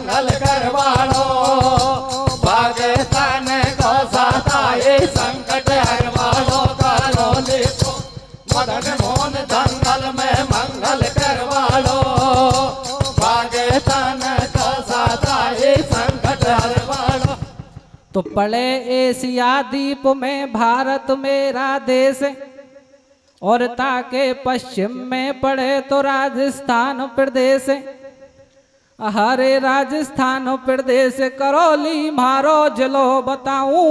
मंगल करवाड़ो, भगतन को सताए संकट हरवाड़ो, करो लिखो मदन मोहन दंगल में मंगल करवाड़ो, भगतन को सताए संकट हरवाड़ो। तो पड़े एशिया द्वीप में भारत मेरा देश, और ताके पश्चिम में पड़े तो राजस्थान प्रदेश। हरे राजस्थान प्रदेश करौली मारो जिलो बताऊं,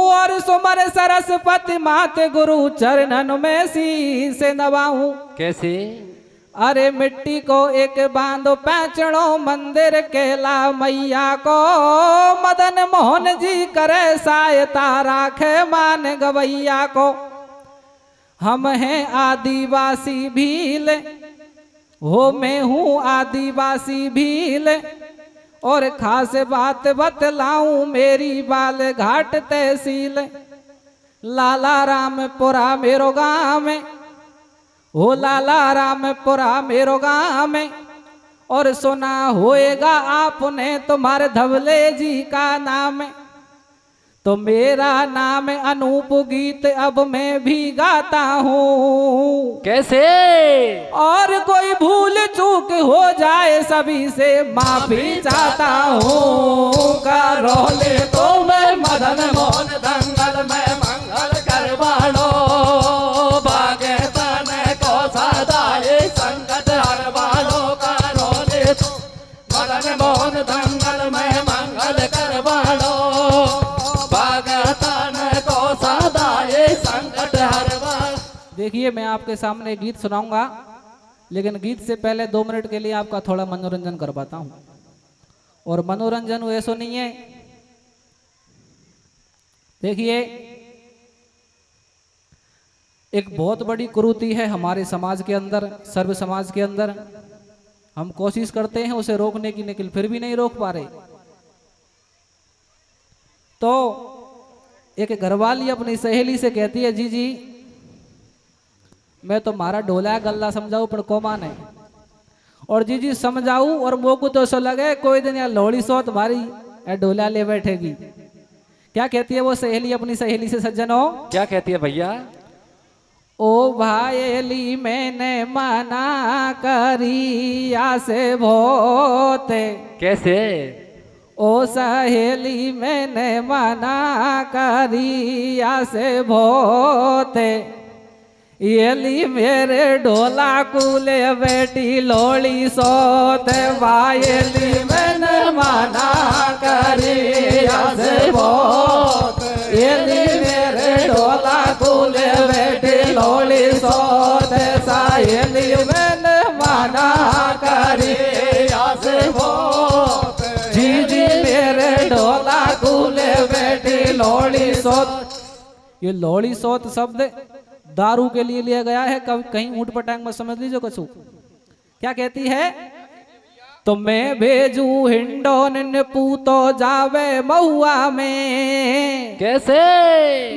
और सुमर सरस्वती माते गुरु चरणन में शीश नवाऊं। कैसे? अरे मिट्टी को एक बांधो पैचड़ो मंदिर केला मैया को, मदन मोहन जी करे सहायता राखे मान गवैया को। हम हैं आदिवासी भील, हो मैं हूँ आदिवासी भील, और खास बात बतलाऊं मेरी बाल घाट तहसील। लाला रामपुरा मेरो गाँव में, हो लाला रामपुरा मेरो गाँव में, और सुना होएगा आपने तुम्हारे धवले जी का नाम। तो मेरा नाम अनूप गीत अब मैं भी गाता हूँ। कैसे? और कोई भूल चूक हो जाए सभी से माफी चाहता हूँ। करोले तो मैं मदन मोहन दंगल में मंगल करवाड़ो, भगतन को सदाए संकट हरवाड़ो, करोले तो मदन मोहन दंगल में मंगल करवाड़ो, संकट हरवाड़ो। देखिए मैं आपके सामने गीत सुनाऊंगा, लेकिन गीत से पहले 2 मिनट के लिए आपका थोड़ा मनोरंजन करवाता हूं। और मनोरंजन ऐसा नहीं है, देखिए एक बहुत बड़ी कुरीति है हमारे समाज के अंदर, सर्व समाज के अंदर। हम कोशिश करते हैं उसे रोकने की, लेकिन फिर भी नहीं रोक पा रहे। तो एक घरवाली अपनी सहेली से कहती है, जी जी मैं तो मारा ढोला गल्ला समझाऊ पर को माने, और जी जी समझाऊ और मोकू तो सो लगे कोई दिन या लोहड़ी सो तुम्हारी ढोला ले बैठेगी। क्या कहती है वो सहेली अपनी सहेली से सज्जनों? क्या कहती है भैया? ओ भाईली मैंने मना करी आसे भोते। कैसे? ओ सहेली मैंने मना करिया से भोते, येली मेरे ढोला कुले बेटी लोड़ी सोते। वायली मैंने मना करिया से भोते, येली मेरे ढोला कुले बेटी लोड़ी सोते। साहेली मैंने मना करिया से भोते, जी जी मेरे ढोला कुले बेटी लोड़ी सोत। ये लोड़ी सोत शब्द दारू के लिए लिया गया है, कभी कहीं ऊंट पटांग में समझ लीजिए कछु। क्या कहती है? तो मैं भेजू हिंडोन ने पूतो जावे महुआ में। कैसे?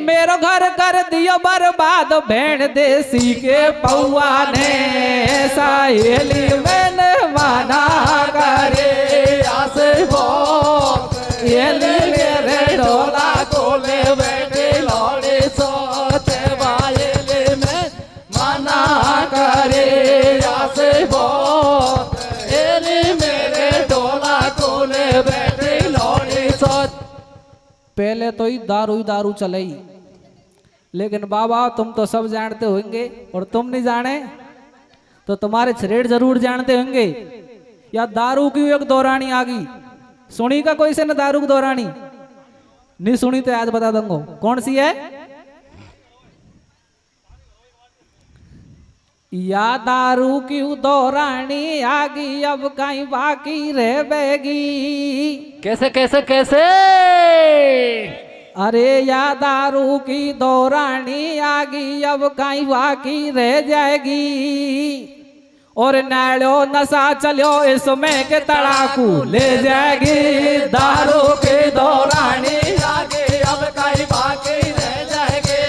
मेरो घर कर दियो बर्बाद भेड़ देसी के पौआ ने। साहेली मैंने मना करे आसे भोत, येली मेरे ढोला कोले बेटे लोड़े सोते। वायली में मना करे आसे भोत, येली मेरे ढोला कोले बेटे लोड़े सोत। पहले तो ही दारू चलाई, लेकिन बाबा तुम तो सब जानते होंगे, और तुम नहीं जाने तो तुम्हारे छरेड़ जरूर जानते होंगे। या दारू की एक दौरानी आ गई, सुनी का कोई से न दारू की दौरानी? नहीं सुनी तो आज बता दूंगा कौन सी है। या दारू की दौरानी आ गई अब कहीं बाकी रह बेगी। कैसे कैसे कैसे? अरे या दारू की दौरानी आ गई अब कहीं बाकी रह जाएगी। और नालो नशा चलो इसमें के तड़ाकू ले जाएगी। दारू की दौरानी आ गई अब कहीं बाकी रह जाएगी।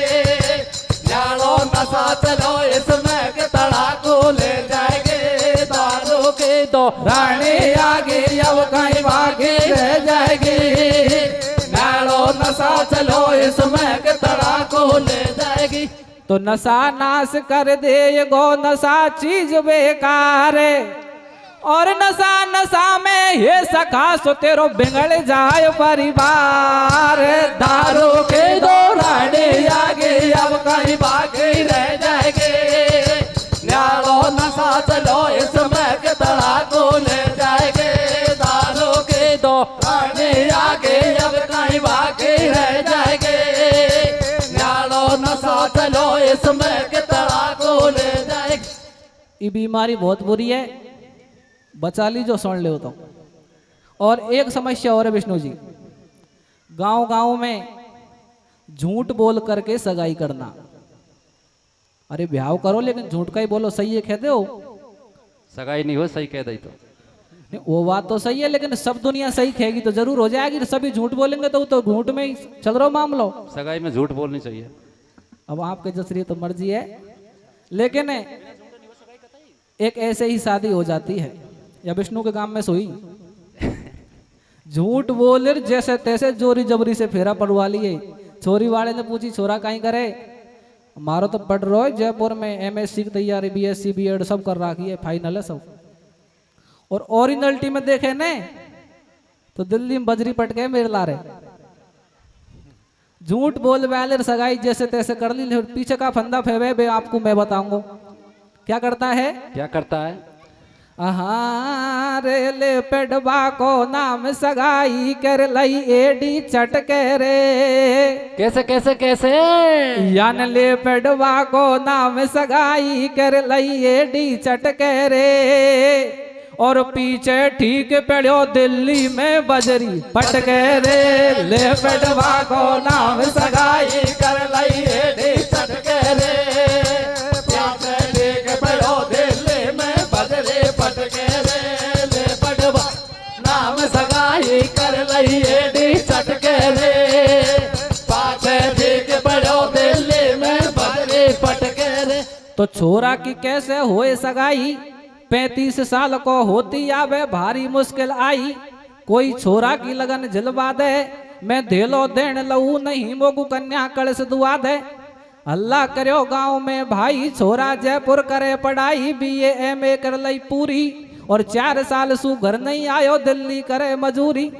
नालो नशा चलो इसमें के तड़ाकू ले जाएगी। दारू की दौरानी आ गई अब कहीं बाकी रह जाएगी। न्यालो नशा चलो इसमें के तड़ाको ले जाएगी। तो नशा नाश कर दे गो, नशा चीज बेकार है। और नशा नशा में ये सखा सो तेरो बिगड़ जाए परिवार। दारू के दौराने आगे अब कहीं बाकी रह जाएगी। न्यालो नशा चलो इसमें के तड़ाको ले जाएगी। दारू के दौराने आगे अब कहीं बाकी रह जाएगी। न्यालो नशा चलो इसमें के तड़ाको ले जाएगी। ये बीमारी बहुत बुरी है, बचा ली जो सुन ले तो। और एक समस्या और है विष्णु जी, गांव गांव में झूठ बोल करके सगाई करना। अरे ब्याह करो लेकिन झूठ का ही बोलो, सही है कहते हो। सगाई नहीं हो, सही कह दई तो। नहीं, वो बात तो सही है, लेकिन सब दुनिया सही कहेगी तो जरूर हो जाएगी। सभी झूठ बोलेंगे तो झूठ में ही चल रहा मामलो। सगाई में झूठ बोलनी चाहिए। अब आपके जसरी तो मर्जी है, लेकिन एक ऐसे ही शादी हो जाती है या विष्णु के गांव में सोई, झूठ बोल जैसे तैसे जोरी जबरी से फेरा पड़वा लिए। छोरी वाले ने पूछी छोरा कहीं करे, हमारा तो पढ़ रहा है जयपुर में, MSc की तैयारी, BSc B.Ed सब कर रखी है, फाइनल है सब। और ओरिजिनलिटी में देखे ने तो दिल्ली में बजरी पट के मेरे ला रहे। झूठ बोल वाले सगाई जैसे तैसे कर ली। पीछे का फंदा फेवे आपको मैं बताऊंगा क्या करता है। क्या करता है? रे ले पेडवा को नाम सगाई कर लई एडी चटके रे। कैसे कैसे कैसे? यान ले पेडवा को नाम सगाई कर लई एडी चटके रे। और पीछे ठीक पड़ो दिल्ली में बजरी पटके रे। ले पेडवा को नाम सगाई कर लई एडी चटके रे। कर लई एडी चटके रे। पाछे ठीक पड़ो दिल्ली में बजरी पटके रे। तो छोरा की कैसे होए सगाई, 35 साल को होती आवे भारी मुश्किल आई। कोई छोरा की लगन जलवा दे, मैं धेलो देन लऊ नहीं मोगू कन्या कलश दुआ दे। अल्लाह करो गांव में भाई छोरा जयपुर करे पढ़ाई, BA MA कर लई पूरी। और 4 साल सु घर नहीं आयो दिल्ली करे मजूरी।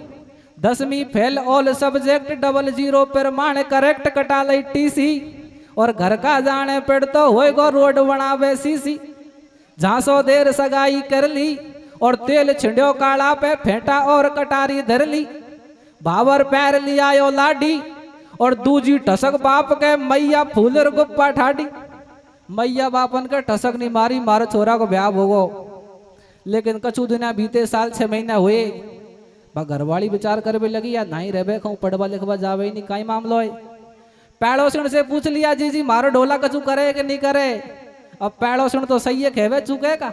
10वीं फेल ऑल सब्जेक्ट 00 प्रमाण करेक्ट कटा लई TC। और घर का जाने पेड़ तो होएगो रोड बनावे CC। झांसो देर सगाई कर ली और तेल छिंड्यो काला पे फेंटा और कटारी धर ली। भावर पैर लियायो लाडी और दूजी ठसक बाप के मैया फूलर गुप्पा ठाडी। मैया बापन के ठसक नहीं मारी, मारो छोरा को ब्याह होगो। लेकिन कछु दिन बीते साल 6 महीना हुए, घरवाली विचार कर भी लगी या नहीं रहे कहूँ पढ़वा लिखवा जावे ही नहीं, कई मामलो है। पैड़ोसण से पूछ लिया जी मारो ढोला कछु करे कि नहीं करे। अब पैड़ोसण तो सही है खेवे चुके का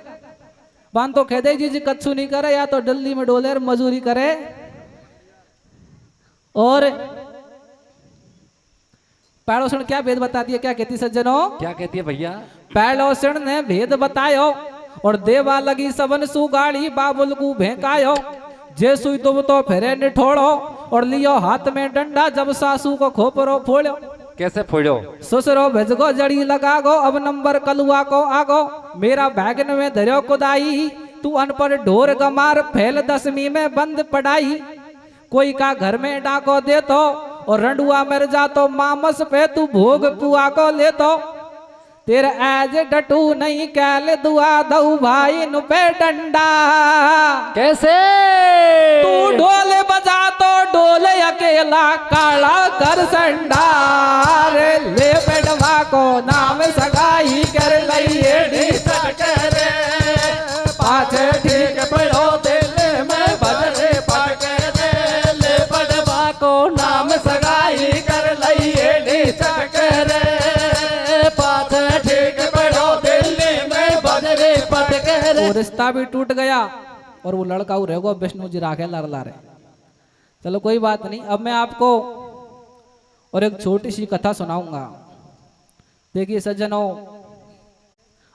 बान तो कह दे जी कछु नहीं करे, या तो दिल्ली में डोले मजूरी करे। और पैड़ोसण क्या भेद बताती है, क्या कहती सज्जनों? क्या कहती है भैया? पैड़ोसण ने भेद बतायो और देवा लगी सबन सुगाड़ी बाबुल को भेंकायो। जे सुई तुम तो फेरे निठोड़ो और लियो हाथ में डंडा, जब सासू को खोपरो फोड़ो। कैसे फोड़ो? ससुरो भेजगो जड़ी लगागो, अब नंबर कलुआ को आगो। मेरा बैगन में धरो खुदाई, तू अनपढ़ ढोर गमार फैल 10वीं में बंद पढ़ाई। कोई का घर में डाको दे तो और रंडुआ मर जा तो मामस पे तू भोग पुआ को ले तो। तेरा आज डटू नहीं कैल दुआ दऊ भाई नु पे डंडा। कैसे? तू ढोले बजा तो ढोले अकेला काला कर संडा। ले पेडवा को नाम सगाई कर लई एडी चटके रे। पाछे ठीक पड़ो दिल्ली में बजरे पटके रे। ले पेडवा को नाम सगाई कर लई एडी चटके रे। वो रिश्ता भी टूट गया और वो लड़का रह गो विष्णु जी राखे लड़ ला रहे। चलो कोई बात नहीं, अब मैं आपको और एक छोटी सी कथा सुनाऊंगा। देखिए सज्जनों,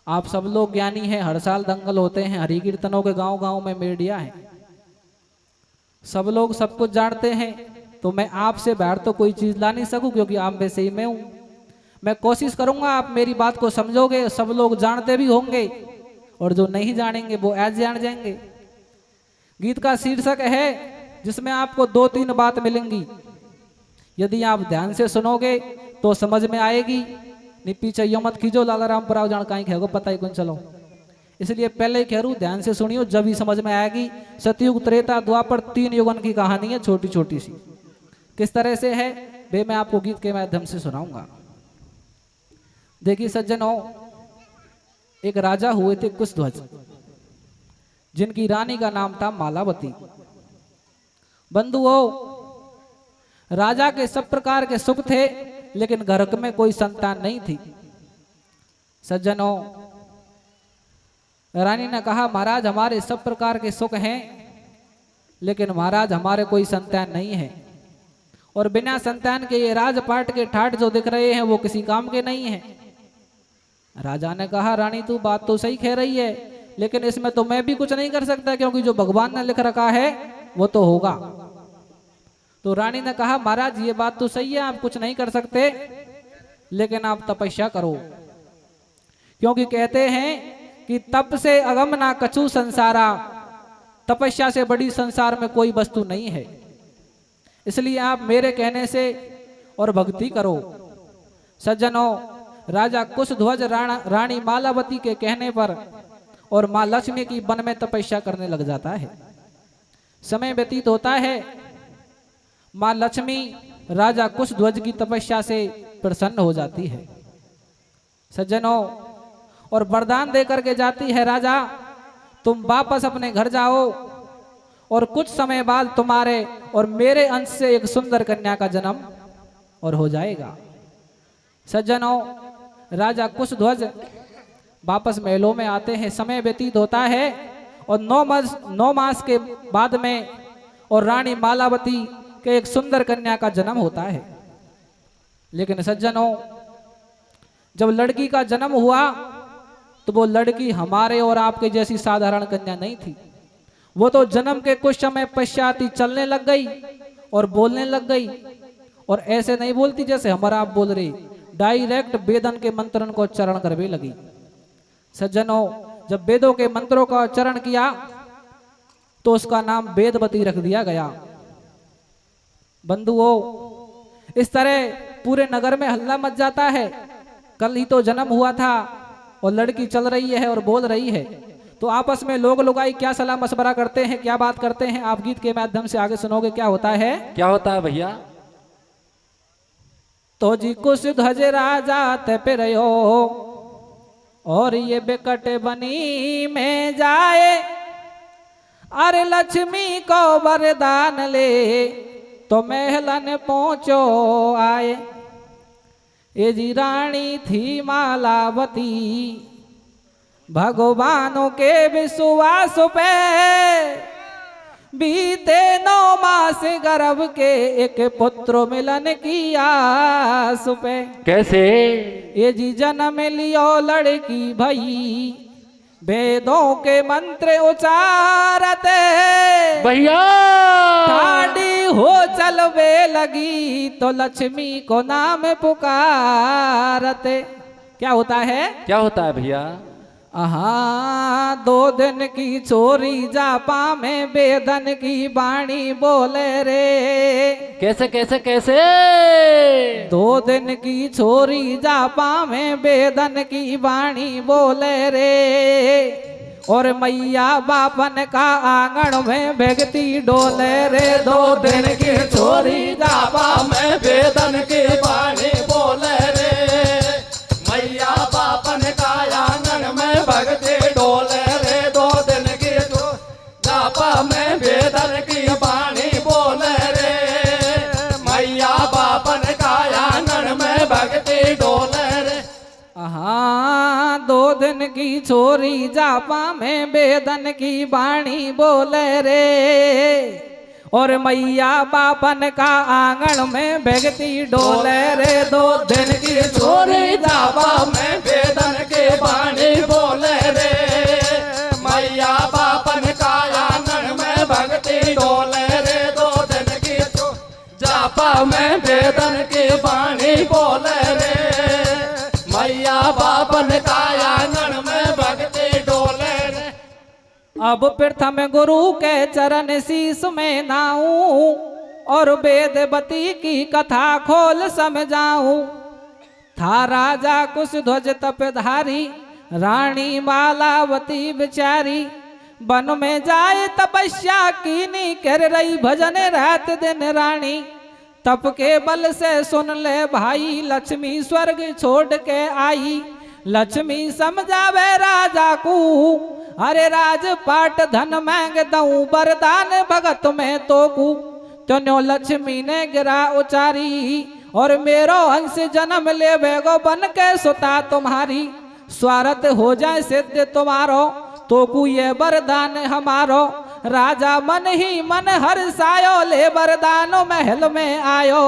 आप सब लोग ज्ञानी हैं, हर साल दंगल होते हैं, हरि कीर्तनों के गांव गांव में मीडिया है। सब लोग सब कुछ जानते हैं, तो मैं आपसे बाहर तो कोई चीज ला नहीं सकूं, क्योंकि आप में से ही मैं हूं। मैं कोशिश करूंगा आप मेरी बात को समझोगे। सब लोग जानते भी होंगे और जो नहीं जानेंगे वो आज जान जाएंगे। गीत का शीर्षक है जिसमें आपको 2-3 बात मिलेंगी। यदि आप ध्यान से सुनोगे तो समझ में आएगी, नहीं पीछे यो मत खींचो लाला राम पराव जान कहीं खेगो पता ही कौन चलो। इसलिए पहले ही कह रू ध्यान से सुनियो, जब ही समझ में आएगी। सतयुग त्रेता द्वापर 3 युगन की कहानी है, छोटी छोटी सी। किस तरह से है वे मैं आपको गीत के माध्यम से सुनाऊंगा। देखिए सज्जनों, एक राजा हुए थे कुशध्वज, जिनकी रानी का नाम था मालावती। बंधुओं, राजा के सब प्रकार के सुख थे, लेकिन घर में कोई संतान नहीं थी। सज्जनों, रानी ने कहा महाराज हमारे सब प्रकार के सुख हैं, लेकिन महाराज हमारे कोई संतान नहीं है, और बिना संतान के ये राजपाट के ठाट जो दिख रहे हैं वो किसी काम के नहीं है। राजा ने कहा रानी तू बात तो सही कह रही है, लेकिन इसमें तो मैं भी कुछ नहीं कर सकता, क्योंकि जो भगवान ने लिख रखा है वो तो होगा। तो रानी ने कहा महाराज ये बात तो सही है, आप कुछ नहीं कर सकते, लेकिन आप तपस्या करो, क्योंकि कहते हैं कि तप से अगम ना कछु संसारा, तपस्या से बड़ी संसार में कोई वस्तु नहीं है। इसलिए आप मेरे कहने से और भक्ति करो। सज्जनों, राजा कुशध्वज रानी मालावती के कहने पर और माँ लक्ष्मी की वन में तपस्या करने लग जाता है। समय व्यतीत होता है, माँ लक्ष्मी राजा कुशध्वज की तपस्या से प्रसन्न हो जाती है। सज्जनों, और वरदान देकर के जाती है राजा तुम वापस अपने घर जाओ, और कुछ समय बाद तुम्हारे और मेरे अंश से एक सुंदर कन्या का जन्म और हो जाएगा। सज्जनों, राजा कुशध्वज वापस महलों में आते हैं। समय व्यतीत होता है और 9 मास के बाद में और रानी मालावती के एक सुंदर कन्या का जन्म होता है। लेकिन सज्जनों, जब लड़की का जन्म हुआ तो वो लड़की हमारे और आपके जैसी साधारण कन्या नहीं थी। वो तो जन्म के कुछ समय पश्चात ही चलने लग गई और बोलने लग गई, और ऐसे नहीं बोलती जैसे हमारा आप बोल रहे, डायरेक्ट वेदन के मंत्रण को उच्चारण करने लगी। सज्जनों, जब वेदों के मंत्रों का उच्चारण किया तो उसका नाम वेदवती रख दिया गया। बंधुओं, इस तरह पूरे नगर में हल्ला मच जाता है। कल ही तो जन्म हुआ था और लड़की चल रही है और बोल रही है। तो आपस में लोग लुगाई क्या सलाह मशवरा करते हैं, क्या बात करते हैं, आप गीत के माध्यम से आगे सुनोगे। क्या होता है, क्या होता है भैया? तो जी कुशध्वज राजा ते रहो और ये बेकट बनी में जाए, अरे लक्ष्मी को वरदान ले तो महलन पहुंचो आए। ये जी रानी थी मालावती, भगवानों के विश्वास पे बीते 9 मास गर्भ के एक पुत्र मिलन की आस पे। कैसे? ये जी जन्म लियो लड़की भई, वेदों के मंत्र उचारते भैया ठाडी हो चलवे लगी, तो लक्ष्मी को नाम पुकारते। क्या होता है, क्या होता है भैया? आहा 2 दिन की चोरी जापा में वेदन की बाणी बोले रे। कैसे कैसे कैसे? 2 दिन की चोरी जापा में वेदन की बाणी बोले रे, और मैया बापन का आंगन में भगती डोले रे। 2 दिन की चोरी जापा में वेदन की बाणी बोले रे, मैया बापन का आंगन में भगती डोले रे। 2 दिन की जापा में वेदन की बाणी बोले रे, मैया बापन का आंगन में भगती डोले रे। आहा 2 दिन की चोरी जापा में वेदन की बाणी बोले रे, और मैया बापन का आंगन में भगती डोले रे। 2 दिन की चोरी जापा में वेदन के बाणी बोले रे, मैया बापन का आंगन में भगती डोले रे। जापा में वेदन की वाणी बोले रे मैया बापन का आंगन में भक्ति डोले रे। अब प्रथम गुरु के चरण शीस में नाऊं और वेदवती की कथा खोल समझाऊं। था राजा कुश ध्वज तपधारी रानी मालावती बिचारी वन में जाए तपस्या कीनी कर रही भजन रात दिन रानी। तप के बल से सुन ले भाई लक्ष्मी स्वर्ग छोड़ के आई। लक्ष्मी समझावे राजा को अरे राजपाट धन मांग दऊं वरदान भगत में तो कू। त्यों लक्ष्मी ने गिरा उचारी और मेरो अंश जन्म ले बेगो बन के सुता तुम्हारी। स्वार्थ हो जाए सिद्ध तुम्हारो तो कु ये वरदान हमारो। राजा मन ही मन हर्षायो ले वरदानो महल में आयो।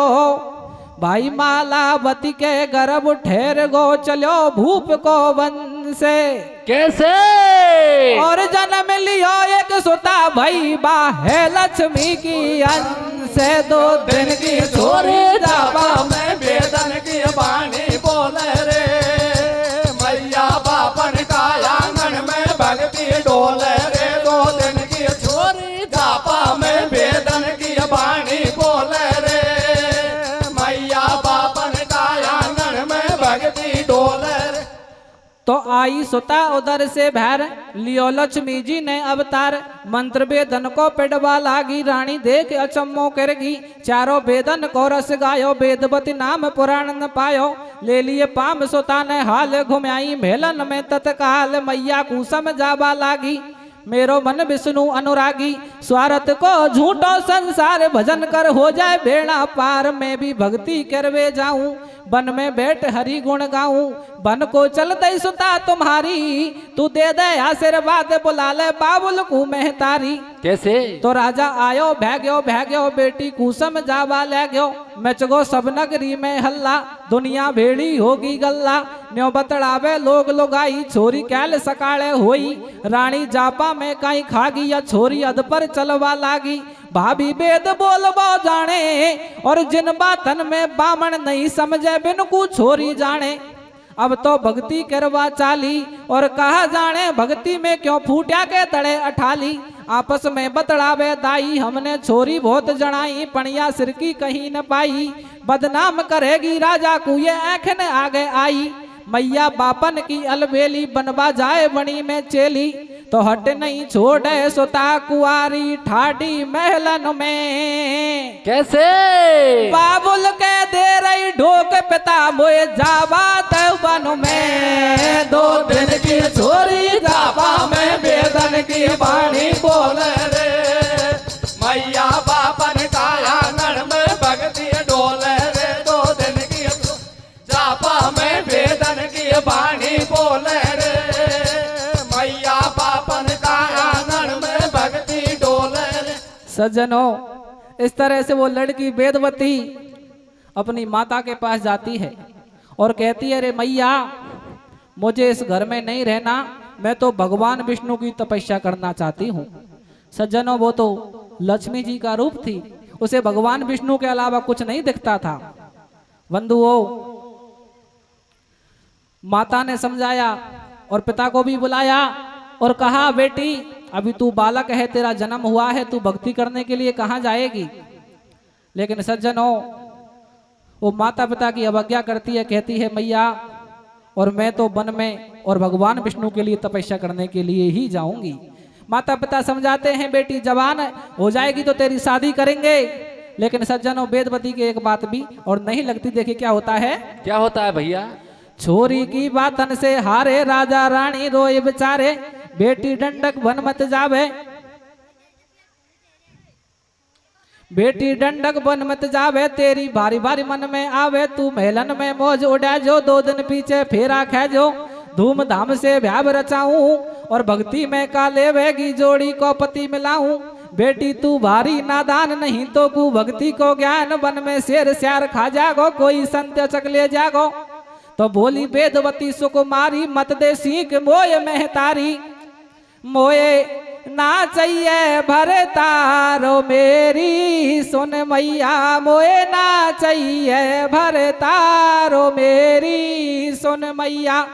भाई मालावती के गर्भ ठहर गो चलो भूप को वन से। कैसे? और जन्म लियो एक सुता भई बा है लक्ष्मी की अंश से। 2 दिन की छोरी जापा में वेदन की वाणी बोले रे मैया बापन का आंगन में भक्ति डोले रे। 2 दिन की छोरी जापा में वेदन की वाणी बोले रे मैया बापन का आंगन में भक्ति डोले रे। तो आई सुता उधर से भैर लियो लक्ष्मी जी ने अवतार। मंत्र वेदन को पिडवा लागी रानी देख अचम्मो करगी। चारों वेदन को रस गायो वेदवती नाम पुराण न पायो। ले लिए पाम सुता ने हाल घुमाई मेलन में तत्काल मैया को समझावा लागी। मेरो मन विष्णु अनुरागी स्वार्थ को झूठो संसार भजन कर हो जाए बेड़ा पार। में भी भक्ति करवे जाऊं वन में बैठ हरि गुण गाऊं। वन को चलते सुता तुम्हारी तू दे दे आशीर्वाद बुला ले बाबुल को मेहतारी। कैसे? तो राजा आयो भैग्यो बेटी को समझावा ले गयो। मचगो सब नगरी में हल्ला दुनिया भेड़ी होगी गल्ला। न्यो बतड़ावे लोग लुगाई छोरी कैल सकाले होई। रानी जापा में कहीं खागी या छोरी अध पर चलवा लागी। भाभी वेद बोलबो जाने और जिन बातन में बामण नहीं समझे बिन को छोरी जाने। अब तो भक्ति करवा चाली और कहा जाने भक्ति में क्यों फूट्या के तड़े अठाली। आपस में बतड़ावे दाई हमने छोरी बहुत जनाई पणिया सिर की कहीं न पाई। बदनाम करेगी राजा को ये आंखें आगे आई। मैया बापन की अलबेली बनवा जाए बणी में चेली। तो हट नहीं छोड़े सुता कुआरी ठाडी महलन में। कैसे? बाबुल के दे रही ढोक पिता मोए जावा वन में। 2 दिन की छोरी जापा में वेदन की वाणी बोले रे मैया बापन का आंगन में भक्ति डोले रे। 2 दिन की जापा में वेदन की वाणी बोले रे मैया बापन का आंगन में भक्ति डोले रे। सज्जनों इस तरह से वो लड़की वेदवती अपनी माता के पास जाती है और कहती है रे मैया मुझे इस घर में नहीं रहना मैं तो भगवान विष्णु की तपस्या करना चाहती हूँ। सज्जनों वो तो लक्ष्मी जी का रूप थी उसे भगवान विष्णु के अलावा कुछ नहीं दिखता था। बंधुओं माता ने समझाया और पिता को भी बुलाया और कहा बेटी अभी तू बालक है तेरा जन्म हुआ है तू भक्ति करने के लिए कहाँ जाएगी। लेकिन सज्जनों वो माता पिता की अवज्ञा करती है कहती है मैया और मैं तो वन में और भगवान विष्णु के लिए तपस्या करने के लिए ही जाऊंगी। माता पिता समझाते हैं बेटी जवान हो जाएगी तो तेरी शादी करेंगे। लेकिन सज्जनों वेदवती की एक बात भी और नहीं लगती। देखिए क्या होता है। क्या होता है भैया? छोरी की बातन से हारे राजा रानी रोए बेचारे बेटी डंडक वन मत जावे। बेटी डंडक बन मत जावे तेरी भारी भारी मन में आवे। तू मेलन में मौज उड़ा जो 2 दिन पीछे फेरा खे जो। धूमधाम से ब्याह रचाऊं और भक्ति में का लेवेगी जोड़ी को पति मिलाऊं। बेटी तू भारी नादान नहीं तो कु भक्ति को ज्ञान वन में शेर श्यार खा जागो कोई संत चक ले जागो। तो बोली वेदवती सुकुमारी मत दे सीख मोय महतारी। मोये ना चाहिए भरे तारो मेरी सुन मैया मोए ना चाहिए भर तारो मेरी सुन मैया।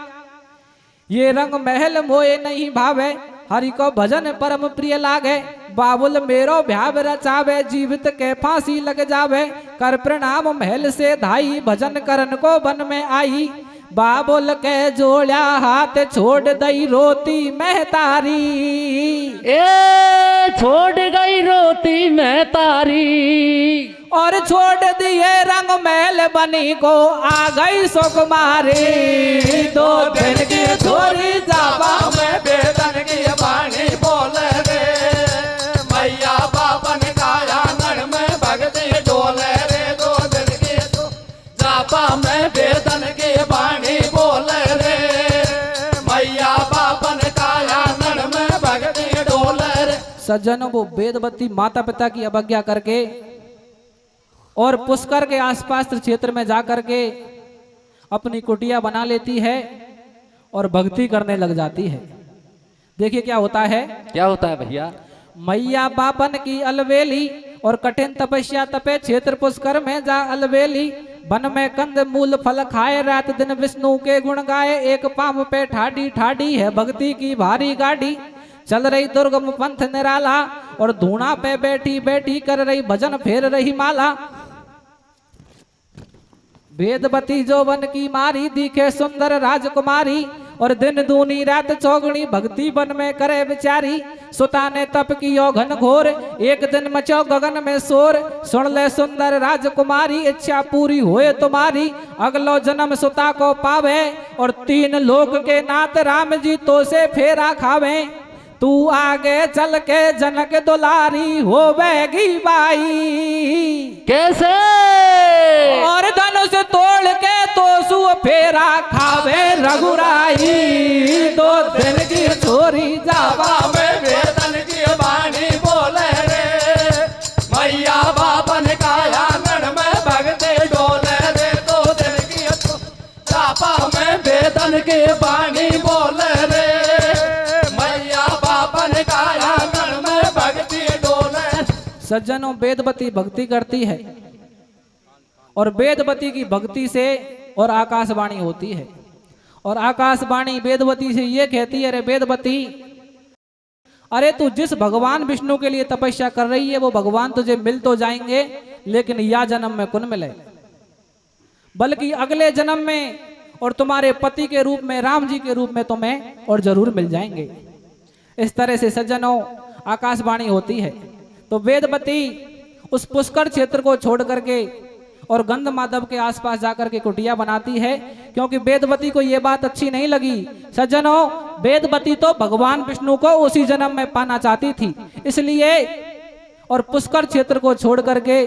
ये रंग महल मोए नहीं भावे हरि को भजन परम प्रिय लागे। बाबुल मेरो भ्याव रचावे जीवित के फांसी लग जावे। कर प्रणाम महल से धाई भजन करन को वन में आई। बाबुल के जोड़ा हाथ छोड़ दई रोती महतारी। ए छोड़ गई रोती मैं तारी। और छोड़ दिए रंग महल बनी को आ गई सुकुमारी। दो दिन की छोरी जावा में बेदन की वाणी बोल रे मैया बापन काया नड़ में भगती डोल रे। दो दिन की जापा में बेदन की वाणी बोल रे मैया बापन काया नड़ में भगती डोल रे। सज्जन वो वेदवती माता पिता की अवज्ञा करके और पुष्कर के आसपास क्षेत्र में जाकर के अपनी कुटिया बना लेती है और भक्ति करने लग जाती है। देखिए क्या होता है। क्या होता है भैया? मैया बापन की अलवेली और कठिन तपस्या तपे क्षेत्र पुष्कर में जा अलवेली। वन में कंद मूल फल खाए रात दिन विष्णु के गुण गाए। एक पांव पे ठाडी ठाडी है भक्ति की भारी गाड़ी। चल रही दुर्गम पंथ निराला और धूणा पे बैठी बैठी कर रही भजन फेर रही माला। वेदवती जो वन की मारी दिखे सुंदर राजकुमारी। और दिन दूनी रात चौगुनी भक्ति वन में करे विचारी। सुता ने तप कियो घन घोर एक दिन मचो गगन में शोर। सुन ले सुंदर राजकुमारी इच्छा पूरी होए तुम्हारी। अगलो जन्म सुता को पावे और 3 लोक के नाथ राम जी तो से फेरा खावे। तू आगे चल के जनक दुलारी होवेगी बाई। कैसे? और धनुष तोड़ के तो सु फेरा खावे रघुराई। 2 दिन की छोरी जावा में बेदन की वाणी बोले रे मैया बापन काया नड़ में भगते डोले रे। 2 दिन की चापा में बेदन की वाणी बोले रे मैया बापन काया नड़ में भगती डोले। सज्जनों वेदवती भक्ति करती है और वेदवती की भक्ति से और आकाशवाणी होती है। और आकाशवाणी वेदवती से ये कहती है, अरे वेदवती, अरे तू जिस भगवान विष्णु के लिए तपस्या कर रही है वो भगवान तुझे मिल तो जाएंगे लेकिन या जन्म में कौन मिले, बल्कि अगले जन्म में और तुम्हारे पति के रूप में राम जी के रूप में तुम्हें और जरूर मिल जाएंगे। इस तरह से सज्जनों आकाशवाणी होती है। तो वेदवती उस पुष्कर क्षेत्र को छोड़ करके और गंध माधव के आसपास जाकर के कुटिया बनाती है, क्योंकि वेदवती को यह बात अच्छी नहीं लगी। सज्जनों वेदवती तो भगवान विष्णु को उसी जन्म में पाना चाहती थी, इसलिए और पुष्कर क्षेत्र को छोड़ करके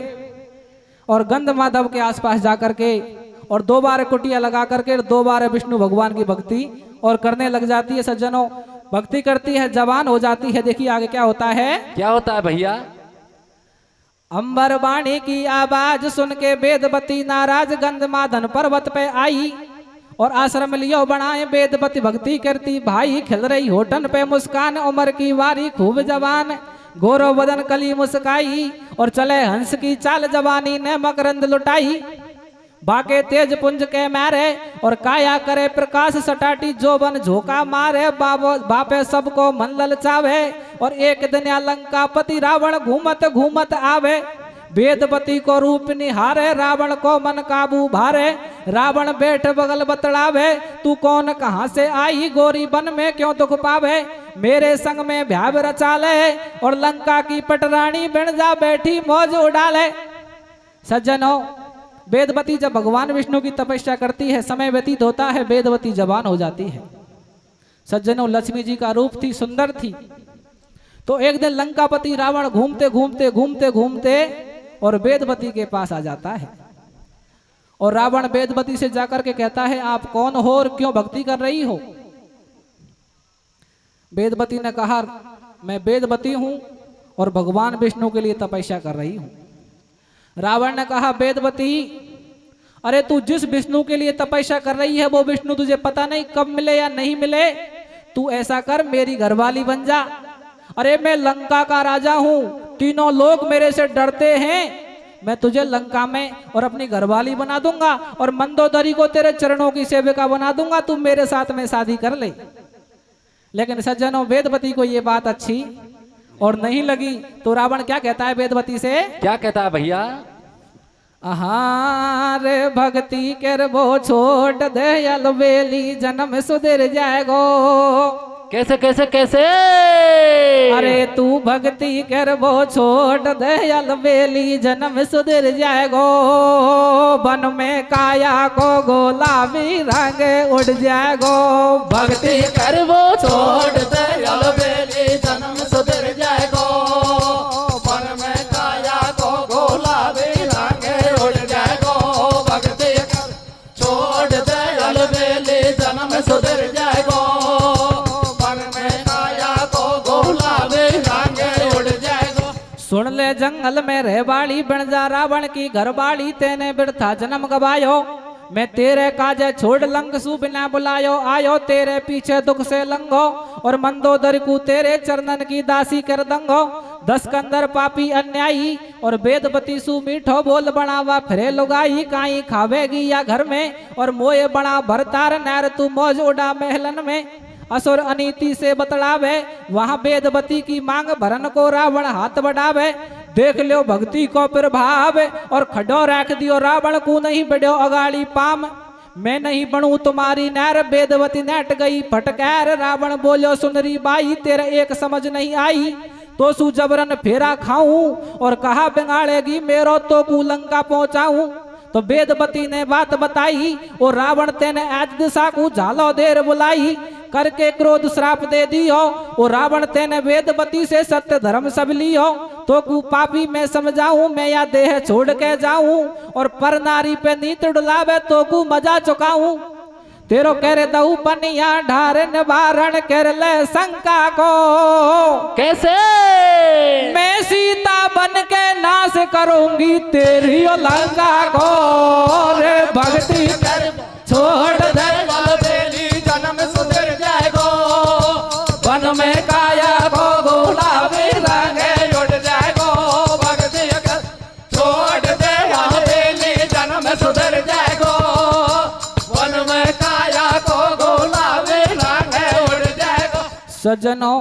और गंध माधव के आसपास जाकर के और 2 बार कुटिया लगा करके 2 बार विष्णु भगवान की भक्ति और करने लग जाती है। सज्जनों भक्ति करती है, जवान हो जाती है। देखिए आगे क्या होता है। क्या होता है भैया? अंबर वाणी की आवाज सुन के वेदवती नाराज गंध माधन पर्वत पे आई। और आश्रम लियो बनाए वेदवती भक्ति करती भाई। खिल रही होठन पे मुस्कान उम्र की वारी खूब जवान। गोरो बदन कली मुस्काई और चले हंस की चाल जवानी ने मकरंद लुटाई। बाके तेज पुंज के मारे और काया करे प्रकाश सटाटी जोबन झोंका मारे। बापे सबको मन ललचावे और एक दिन लंकापति रावण घूमत घूमत आवे। वेदवती को रूप निहारे रावण को मन काबू भारे। रावण बैठ बगल बतलावे तू कौन कहाँ से आई गोरी बन में क्यों दुख पावे। मेरे संग में भ्याव रचा ले और लंका की पटरानी बन जा बैठी मौज उड़ाले। सज्जनों वेदवती जब भगवान विष्णु की तपस्या करती है, समय व्यतीत होता है, वेदवती जवान हो जाती है। सज्जनों लक्ष्मी जी का रूप थी, सुंदर थी। तो एक दिन लंकापति रावण घूमते घूमते घूमते घूमते और वेदवती के पास आ जाता है। और रावण वेदवती से जाकर के कहता है आप कौन हो और क्यों भक्ति कर रही हो। वेदवती ने कहा मैं वेदवती हूं और भगवान विष्णु के लिए तपस्या कर रही हूं। रावण ने कहा वेदवती अरे तू जिस विष्णु के लिए तपस्या कर रही है वो विष्णु तुझे पता नहीं कब मिले या नहीं मिले। तू ऐसा कर मेरी घरवाली बन जा। अरे मैं लंका का राजा हूं, तीनों लोग मेरे से डरते हैं। मैं तुझे लंका में और अपनी घरवाली बना दूंगा और मंदोदरी को तेरे चरणों की सेविका बना दूंगा, तू मेरे साथ में शादी कर ले। लेकिन सज्जनों, वेदवती को ये बात अच्छी और नहीं लगी, तो रावण क्या कहता है वेदवती से? क्या कहता है भैया? रे भक्ति कर वो छोड़ दे, अलबेली जन्म सुधर जाएगो। कैसे कैसे कैसे? अरे तू भक्ति कर वो छोड़ दे, अलबेली जन्म सुधर जाएगो। वन में काया को गुलाबी रंग उड़ जाएगो। भक्ति कर वो छोड़ दे, अलबेली जन्म सुधर जाएगो। वन में काया को गुलाबी रंग उड़ जाएगो। भक्ति कर छोड़ दे, अलबेली जन्म सुधर जाएगो। सुन ले जंगल में रहवाड़ी बन जा, रावण की घरवाड़ी तेने बिरथा जन्म गवायो। मैं तेरे काजे छोड़ लंग सु बिना बुलायो, आयो तेरे पीछे दुख से लंगो और मंदोदरी को तेरे चरणन की दासी कर दंगो। 10 कंदर पापी अन्यायी और वेदवती सु मीठो बोल बनावा, फिरे लुगाई काई खावेगी या घर में और मोए बना भरतार नैर तू मौज उड़ा महलन में। असुर अनीति से बतलावे, वहां वेदवती की मांग भरन को रावण हाथ बढ़ावे। देख लो भक्ति को प्रभाव और खडो रख दियो रावण को नहीं बढ़ो अगाड़ी पाम। मैं नहीं बनूं तुम्हारी नैर, वेदवती नेट गई फटकार। रावण बोलो सुंदरी बाई, तेरा एक समझ नहीं आई, तो सु जबरन फेरा खाऊं और कहा बिगाड़ेगी मेरो तो कु लंका पहुंचाऊं। तो वेदवती ने बात बताई और रावण तेने आज दिशा को झालो देर बुलाई, करके क्रोध श्राप दे दियो। और रावण तेने वेदवती से सत्य धर्म सब लियो, तो कु पापी मैं समझाऊं, मैं या देह छोड़ के जाऊं और पर नारी पे नीत डुलावे तो कु मजा चुकाऊं। तेरो करे दऊ पनिया ढार निवारण कर ले शंका को। कैसे? मैं सीता बन के नाश करूंगी तेरी लंका को। रे भक्ति कर छोड़ दे, अलबेली जन्म सुधर जाएगो। वन में काया को गुलाबी रंग उड़ जाएगो। भक्ति कर छोड़ दे, अलबेली जन्म सुधर जाएगो। वन में काया को गुलाबी रंग उड़ जाएगो। सज्जनों,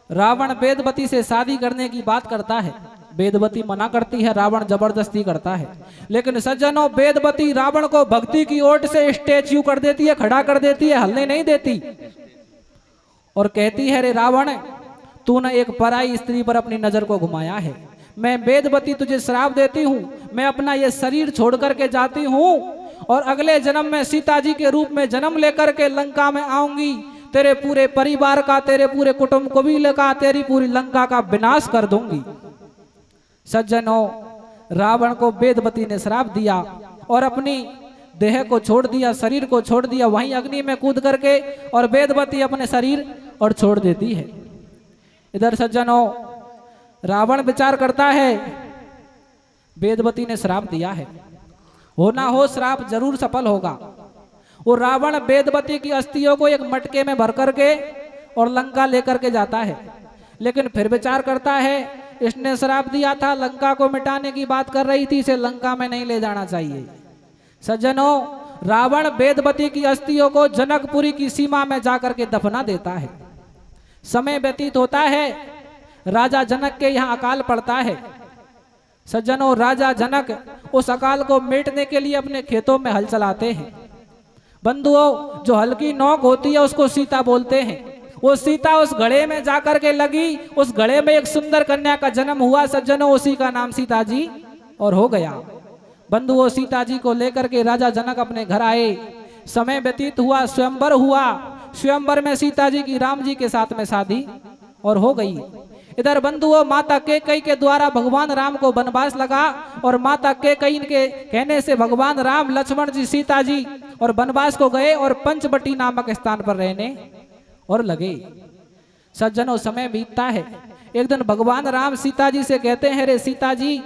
रावण वेदवती से शादी करने की बात करता है, वेदवती मना करती है, रावण जबरदस्ती करता है। लेकिन सज्जनों, वेदवती रावण को भक्ति की ओट से स्टैच्यू कर देती है, खड़ा कर देती है, हलने नहीं देती और कहती है, रे रावण, तूने एक पराई स्त्री पर अपनी नजर को घुमाया है। मैं वेदवती तुझे श्राप देती हूँ, मैं अपना ये शरीर छोड़ करके जाती हूँ और अगले जन्म में सीता जी के रूप में जन्म लेकर के लंका में आऊंगी। तेरे पूरे परिवार का, तेरे पूरे कुटुंब कबीले का, तेरी पूरी लंका का विनाश कर दूंगी। सज्जनों, रावण को वेदवती ने श्राप दिया और अपनी देह को छोड़ दिया, शरीर को छोड़ दिया वहीं अग्नि में कूद करके, और वेदवती अपने शरीर और छोड़ देती है। इधर सज्जनों, रावण विचार करता है, वेदवती ने श्राप दिया है, हो ना हो श्राप जरूर सफल होगा। वो रावण वेदवती की अस्थियों को एक मटके में भर करके और लंका लेकर के जाता है। लेकिन फिर विचार करता है, इसने श्राप दिया था, लंका को मिटाने की बात कर रही थी, इसे लंका में नहीं ले जाना चाहिए। सज्जनों, रावण वेदवती की अस्थियों को जनकपुरी की सीमा में जाकर के दफना देता है। समय व्यतीत होता है, राजा जनक के यहाँ अकाल पड़ता है। सज्जनों, राजा जनक उस अकाल को मिटने के लिए अपने खेतों में हल चलाते हैं। बंधुओं, जो हल्की नोक होती है उसको सीता बोलते हैं। वो सीता उस घड़े में जाकर के लगी, उस घड़े में एक सुंदर कन्या का जन्म हुआ। सज्जनों, उसी का नाम सीता जी और हो गया। बंधुओं, सीता जी को लेकर के राजा जनक अपने घर आए। समय व्यतीत हुआ, स्वयंवर हुआ। स्वयंवर में सीता जी की राम जी के साथ में शादी और हो गई। इधर बंधुओं, माता कैकेयी के द्वारा भगवान राम को वनवास लगा और माता कैकेयी के कहने से भगवान राम, लक्ष्मण जी, सीता जी और वनवास को गए और पंचवटी नामक स्थान पर रहने और लगे। सज्जनों, समय बीतता है। एक दिन भगवान राम सीता जी से कहते हैं, रे सीता जी,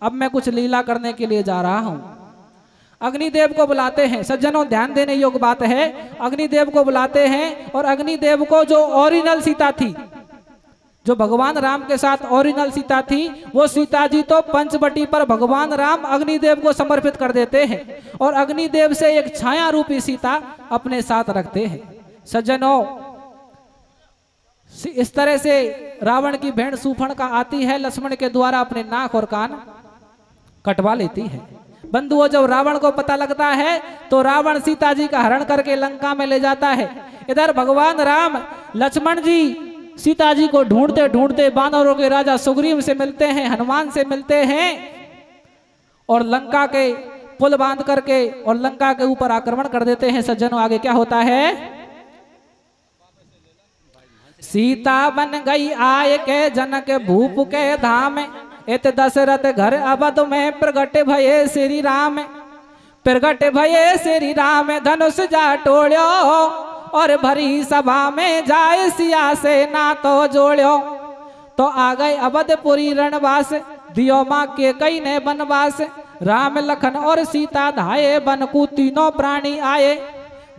अब मैं कुछ लीला करने के लिए जा रहा हूं। अग्निदेव को बुलाते हैं। सज्जनों, ध्यान देने योग्य बात है, अग्निदेव को बुलाते हैं और अग्निदेव को जो ओरिजिनल सीता थी, जो भगवान राम के साथ ओरिजिनल सीता थी, वो सीता जी तो पंचवटी पर भगवान राम अग्निदेव को समर्पित कर देते हैं और अग्निदेव से एक छाया रूपी सीता अपने साथ रखते हैं। सज्जनों, इस तरह से रावण की बहन शूर्पणखा आती है, लक्ष्मण के द्वारा अपने नाक और कान कटवा लेती है। बंधुओं, जब रावण को पता लगता है तो रावण सीता जी का हरण करके लंका में ले जाता है। इधर भगवान राम लक्ष्मण जी सीता जी को ढूंढते ढूंढते वानरों के राजा सुग्रीव से मिलते हैं, हनुमान से मिलते हैं और लंका के पुल बांध करके और लंका के ऊपर आक्रमण कर देते हैं। सज्जनों, आगे क्या होता है? सीता बन गई आय के जनक भूप के धाम, इत दशरथ घर अवध में प्रगट भये श्री राम। प्रगट भये श्री राम धनुष जा टोड़्यो, और भरी सभा में जाए सिया से नातो जोड़्यो। तो आ गए अवधपुरी रणवास, दियो माँ के कई ने बनवास। राम लखन और सीता धाये, बन को तीनों प्राणी आए।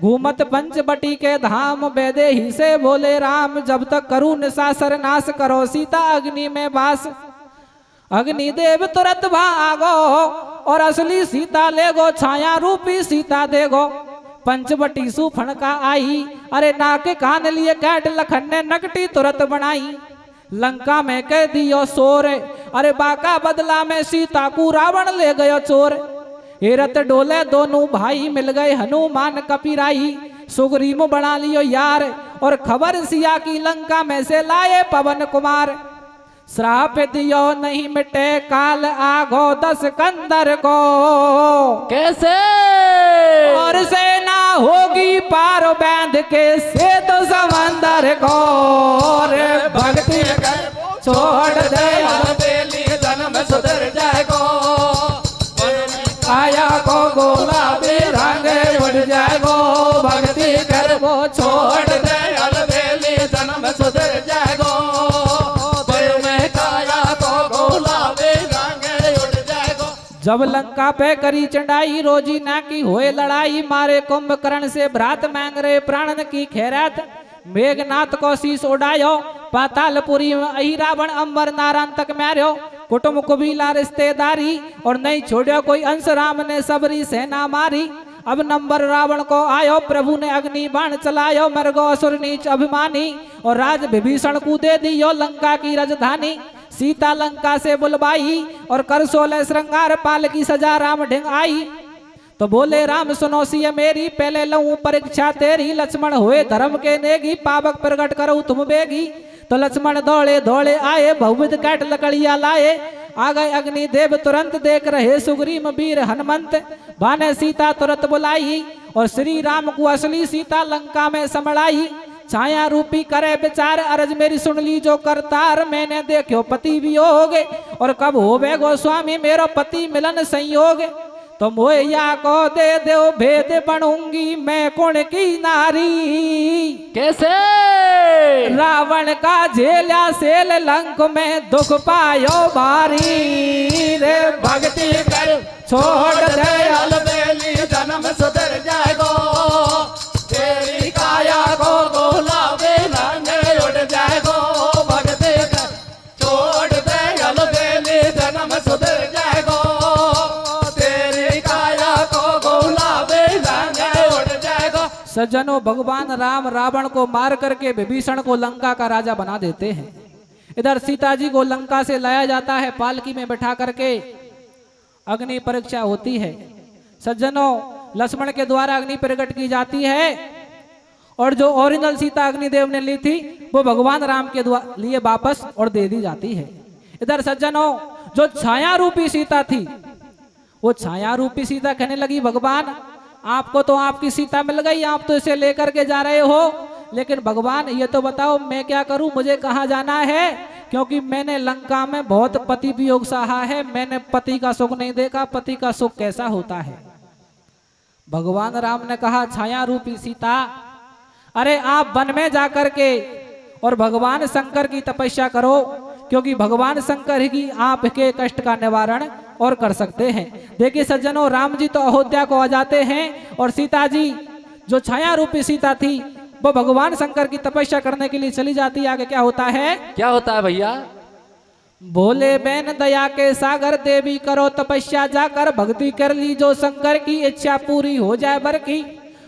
घूमत पंचवटी के धाम, बेदे ही से बोले राम, जब तक करूं निशाचर नाश, करो सीता अग्नि में वास। अग्निदेव तुरंत भागो और असली सीता ले गो, छाया रूपी सीता देगो। पंचवटी शूर्पणखा आई, अरे नाके कान लिए कैट लखन ने नकटी तुरंत बनाई। लंका में कह दियो शोर, अरे बाका बदला में सीता को रावण ले गयो चोर। हेरत डोले दोनों भाई, मिल गए हनुमान कपिराई। सुग्रीव बना लियो यार, और खबर सिया की लंका में से लाए पवन कुमार। श्राप दियो नहीं मिटे काल, आगो दस कंदर को। कैसे? और सेना होगी पार बांध के से तो समंदर को। भक्ति कर छोड़ दे बेली जन्म सुधर जाएगो, आया को गुलाबी रंग उड़ जाएगो। भक्ति कर वो छोड़ दे बेली जन्म सुधर जाएगो। जब लंका पे करी चढ़ाई, रोजी ना की होए लड़ाई। मारे कुंभकर्ण से भ्रात मांग रहे प्राण की खैरात। मेघनाथ को शीश उड़ायो, पातालपुरी में अही रावण अंबर नारायण तक मार्यो। कुटुंब कुबीला रिश्तेदारी, और नहीं छोड़ो कोई अंश, राम ने सबरी सेना मारी। अब नंबर रावण को आयो, प्रभु ने अग्नि बाण चलायो। मरगो असुर नीच अभिमानी, और राज विभीषण को दे दियो लंका की राजधानी। सीता लंका से बुलवाई, और कर 16 श्रृंगार, पाल की सजा राम ढिंग आई। तो बोले राम सुनो सिया मेरी, पहले लऊं परीक्षा तेरी। लक्ष्मण हुए धर्म के नेगी, पावक प्रगट करो तुम बेगी। तो लक्ष्मण दौड़े दौड़े आए, बहुविध काट लकड़िया लाए। आ गए अग्निदेव तुरंत, देख रहे सुग्रीव वीर हनुमंत। भाने सीता तुरंत बुलाई, और श्री राम को असली सीता लंका में समड़ाई। छाया रूपी करे विचार, अरज मेरी सुन ली जो करतार। मैंने देखो पति वियोग, और कब होवे गोस्वामी मेरो पति मिलन संयोग। तो मोया को दे दो भेद, बनूंगी मैं कौन की नारी। कैसे? रावण का झेला सेल, लंक में दुख पायो भारी। रे भक्ति कर छोड़ दे बेली जन्म सुधर जाएगो। तेरी काया को गुलाबी रंग उड़ जाएगो। भक्ति कर छोड़ दे बेली जन्म सुधर जाएगो। तेरी काया को गुलाबी रंग उड़ जाएगो। सज्जनों, भगवान राम रावण को मार करके विभीषण को लंका का राजा बना देते हैं। इधर सीता जी को लंका से लाया जाता है, पालकी में बैठा करके अग्नि परीक्षा होती है। सज्जनों, लक्ष्मण के द्वारा अग्नि प्रकट की जाती है, और जो ओरिजिनल सीता अग्निदेव ने ली थी वो भगवान राम के लिए वापस और दे दी जाती है। इधर सज्जनों, जो छाया रूपी सीता थी, वो छाया रूपी सीता कहने लगी, भगवान आपको तो आपकी सीता मिल गई, आप तो इसे लेकर के जा रहे हो, लेकिन भगवान ये तो बताओ मैं क्या करूं, मुझे कहाँ जाना है? क्योंकि मैंने लंका में बहुत पति वियोग सहा है, मैंने पति का सुख नहीं देखा, पति का सुख कैसा होता है। भगवान राम ने कहा, छाया रूपी सीता, अरे आप वन में जाकर के और भगवान शंकर की तपस्या करो, क्योंकि भगवान शंकर ही आपके कष्ट का निवारण और कर सकते हैं। देखिए सज्जनों, राम जी तो अयोध्या को आ जाते हैं, और सीता जी जो छाया रूपी सीता थी वो भगवान शंकर की तपस्या करने के लिए चली जाती है। आगे क्या होता है? क्या होता है भैया? भोले बहन दया के सागर देवी करो तपस्या जाकर, भक्ति कर ली जो शंकर की इच्छा पूरी हो जाए बर की।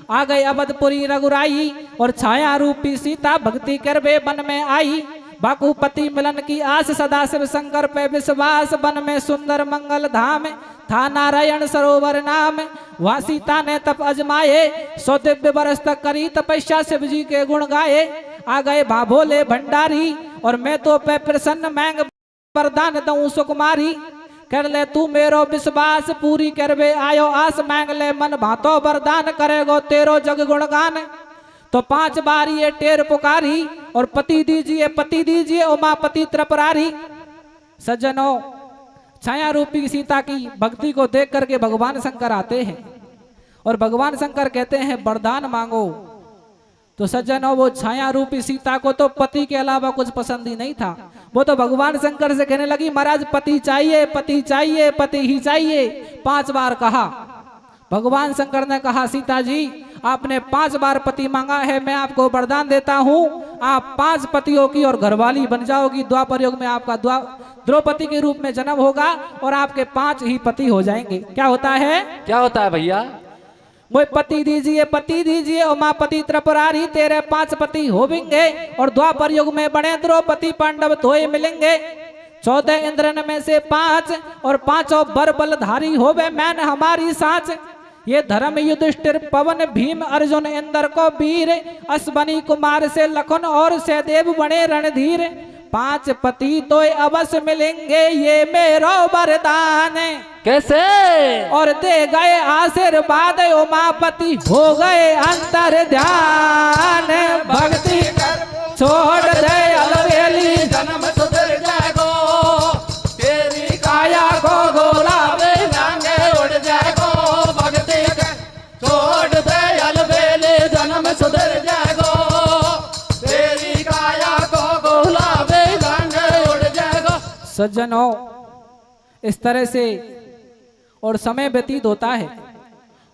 आ गए अवधपुरी रघुराई और छाया रूपी सीता, भक्ति करवे वन में आई। बाकुपति मिलन की आस सदा शिव शंकर पे विश्वास, वन में सुंदर मंगल धाम था नारायण सरोवर नाम। वहाँ सीता ने तप अजमाए, 100 दिव्य वर्ष तक करी तपस्या, शिव जी के गुण गाए। आ गए भोले भंडारी और मैं तो पे प्रसन्न मैंग वरदान दऊं सुकुमारी। कर ले तू मेरो विश्वास, पूरी करवे आयो आस, मांग ले मन भातो वरदान, करेगो तेरो जग गुणगान। तो 5 बार ये टेर पुकारी और पति दीजिए उमापति त्रिपुरारी। सज्जनों, छाया रूपी सीता की भक्ति को देख करके भगवान शंकर आते हैं और भगवान शंकर कहते हैं वरदान मांगो। तो सज्जनों, वो छाया रूपी सीता को तो पति के अलावा कुछ पसंद ही नहीं था। वो तो भगवान शंकर से कहने लगी, महाराज पति चाहिए, पति चाहिए, पति ही चाहिए। 5 बार कहा। भगवान शंकर ने कहा, सीता जी आपने 5 बार पति मांगा है, मैं आपको वरदान देता हूँ, आप 5 पतियों की और घरवाली बन जाओगी। द्वापर युग में आपका द्रौपदी के रूप में जन्म होगा और आपके 5 ही पति हो जाएंगे। क्या होता है? क्या होता है भैया? वो पति दीजिए उमापति त्रिपुरारी, तेरे 5 पति होवेंगे और द्वापर युग में बड़े द्रौपदी पांडव धोए मिलेंगे। 14 इंद्रन में से 5 और 5 बर बलधारी होवे मैन हमारी साच। ये धर्म युधिष्ठिर पवन भीम अर्जुन इंद्र को वीर, अश्वनी कुमार से लखन और सहदेव बने रणधीर। 5 पति तो अवश्य मिलेंगे, ये मेरो वरदान। कैसे? और दे गए आशीर्वाद, उमापति हो गए अंतर ध्यान। भक्ति छोड़ दे अलवेली, जन्म सुधर जाएगो, तेरी काया को गोला लांगे उड़ जाएगो। भक्ति छोड़ दे अलबेली, जन्म सुधर जाएगो, तेरी काया को गोलाबे लांगे उड़ जाएगो। सज्जनों, इस तरह से और समय व्यतीत होता है।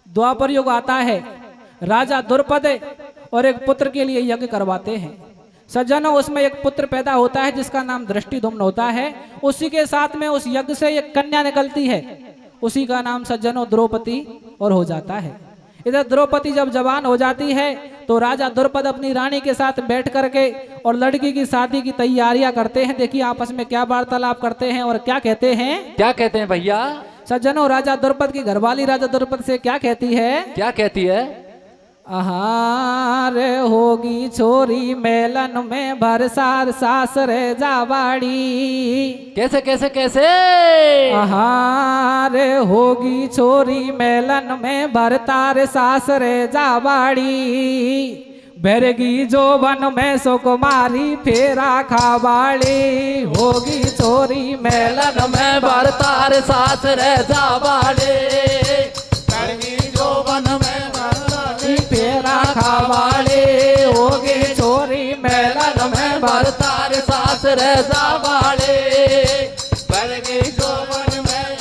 द्वापर युग आता है, राजा द्रुपद और एक पुत्र के लिए यज्ञ करवाते हैं। सज्जनों, उसमें एक पुत्र पैदा होता है जिसका नाम दृष्टिधुम्न होता है। उसी के साथ में उस यज्ञ से एक कन्या निकलती है, उसी का नाम सज्जनों द्रौपदी और हो जाता है। इधर द्रौपदी जब जवान हो जाती है तो राजा द्रुपद अपनी रानी के साथ बैठ करके और लड़की की शादी की तैयारियां करते हैं। देखिए आपस में क्या वार्तालाप करते हैं और क्या कहते हैं। क्या कहते हैं भैया? सज्जनों, राजा द्रुपद की घरवाली राजा द्रुपद से क्या कहती है? क्या कहती है? आहार होगी छोरी मेलन में भरसार सासरे जावाड़ी। कैसे कैसे कैसे? आहार होगी छोरी मेलन में भरतार सासरे जावाड़ी। बेरगी जो वन में सुकुमारी फेरा खावाड़ी। होगी छोरी मेलन में भरतार सासरे जावाड़ी। बेरगी जो वन में फेरा खावाड़ी। होगी छोरी मेलन में भरतार सासरे जावाड़ी। बेरगी जो वन में